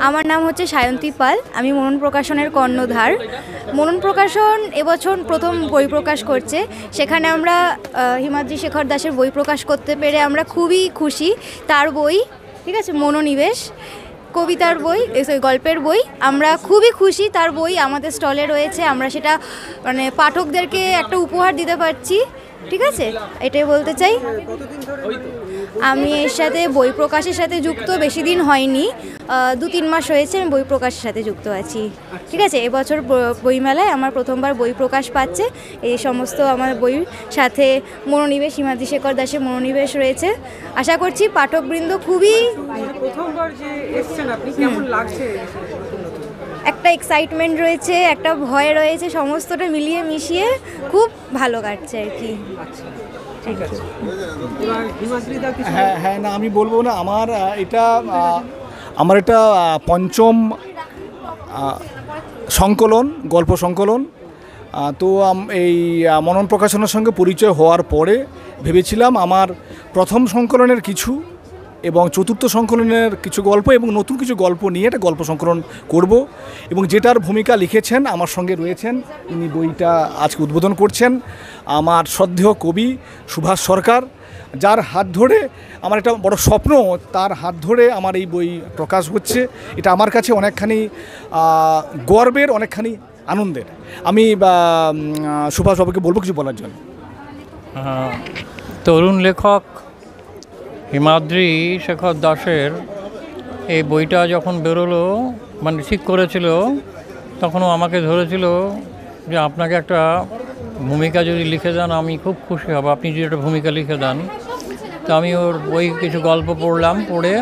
আমার নাম হচ্ছে সায়ন্তী পাল, আমি মনন প্রকাশনের কর্ণধার। মনন প্রকাশন এবছর প্রথম বই প্রকাশ করছে, সেখানে আমরা হিমাদ্রি শেখর দাসের বই প্রকাশ করতে পেরে আমরা খুবই খুশি। তার বই, ঠিক আছে, মনোনিবেশ কবিতার বই, গল্পের বই, আমরা খুবই খুশি। তার বই আমাদের স্টলে রয়েছে, আমরা সেটা মানে পাঠকদেরকে একটা উপহার দিতে পারছি, ঠিক আছে, এটাই বলতে চাই। আমি এর সাথে বই প্রকাশের সাথে যুক্ত বেশি দিন হয়নি, 2-3 মাস হয়েছে আমি বই প্রকাশের সাথে যুক্ত আছি, ঠিক আছে। এবছর বইমেলায় আমার প্রথমবার বই প্রকাশ পাচ্ছে। এই সমস্ত আমার বইয়ের সাথে মনোনিবেশ, হিমাদ্রি শেখর দাসের মনোনিবেশ রয়েছে। আশা করছি পাঠকবৃন্দ খুবই প্রথমবার যে এসেছেন আপনি, কেমন লাগছে? একটা এক্সাইটমেন্ট রয়েছে, একটা ভয় রয়েছে, সমস্তটা মিলিয়ে মিশিয়ে খুব ভালো কাটছে আর কি। ঠিক আছে, হ্যাঁ না আমি বলবো না, আমার এটা পঞ্চম সংকলন, গল্প সংকলন। তো এই মনন প্রকাশনের সঙ্গে পরিচয় হওয়ার পরে ভেবেছিলাম আমার প্রথম সংকলনের কিছু এবং চতুর্থ সংকলনের কিছু গল্প এবং নতুন কিছু গল্প নিয়ে একটা গল্প সংকলন করব, এবং যেটার ভূমিকা লিখেছেন আমার সঙ্গে রয়েছেন, ইনি বইটা আজকে উদ্বোধন করছেন, আমার শ্রদ্ধেয় কবি সুভাষ সরকার, যার হাত ধরে আমার একটা বড় স্বপ্ন, তার হাত ধরে আমার এই বই প্রকাশ হচ্ছে। এটা আমার কাছে অনেকখানি গর্বের, অনেকখানি আনন্দের। আমি সুভাষবাবুকে বলবো কিছু বলার জন্য। তরুণ লেখক হিমাদ্রি শেখর দাসের এই বইটা যখন বেরোলো, মানে ঠিক করেছিল, তখনও আমাকে ধরেছিল যে আপনাকে একটা ভূমিকা যদি লিখে দেন আমি খুব খুশি হব, আপনি যদি একটা ভূমিকা লিখে দেন। তো আমি ওর বই কিছু গল্প পড়লাম, পড়ে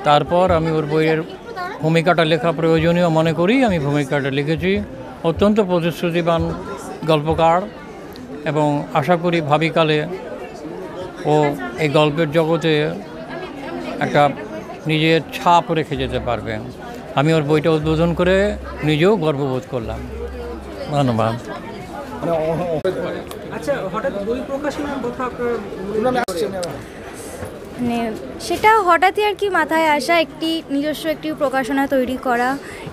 তারপর আমি ওর বইয়ের ভূমিকাটা লেখা প্রয়োজনীয় মনে করি আমি ভূমিকাটা লিখেছি। অত্যন্ত প্রতিশ্রুতিবান গল্পকার, এবং আশা করি ভাবিকালে ও এই গল্পের জগতে একটা নিজের ছাপ রেখে যেতে পারবে। আমি ওর বইটা উদ্বোধন করে নিজেও গর্ববোধ করলাম। ধন্যবাদ। আচ্ছা, হঠাৎ বই প্রকাশনার কথা আপনার মানে সেটা হঠাৎই আর কি মাথায় আসা, নিজস্ব একটি প্রকাশনা তৈরি করা,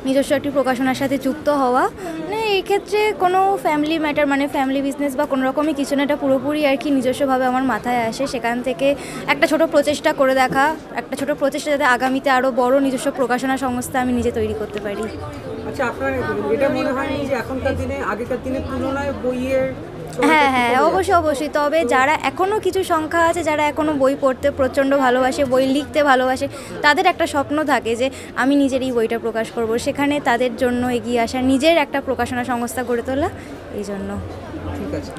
নিজস্ব একটি প্রকাশনার সাথে যুক্ত হওয়া। মানে এই ক্ষেত্রে কোনো ফ্যামিলি ম্যাটার, মানে ফ্যামিলি বিজনেস বা কোনো রকমই কিছু না, এটা পুরোপুরি আর কি নিজস্বভাবে আমার মাথায় আসে। সেখান থেকে একটা ছোট প্রচেষ্টা করে দেখা, একটা ছোট প্রচেষ্টা যাতে আগামীতে আরও বড় নিজস্ব প্রকাশনা সংস্থা আমি নিজে তৈরি করতে পারি। আচ্ছা, আপনার এটা মনে হয় যে এখনকার দিনে আগেকার দিনের তুলনায় বইয়ের হ্যাঁ, অবশ্যই। তবে যারা এখনও কিছু সংখ্যা আছে, যারা এখনও বই পড়তে প্রচণ্ড ভালোবাসে, বই লিখতে ভালোবাসে, তাদের একটা স্বপ্ন থাকে যে আমি নিজের এই বইটা প্রকাশ করব, সেখানে তাদের জন্য এগিয়ে আসা, নিজের একটা প্রকাশনা সংস্থা গড়ে তোলা, এই জন্য। ঠিক আছে।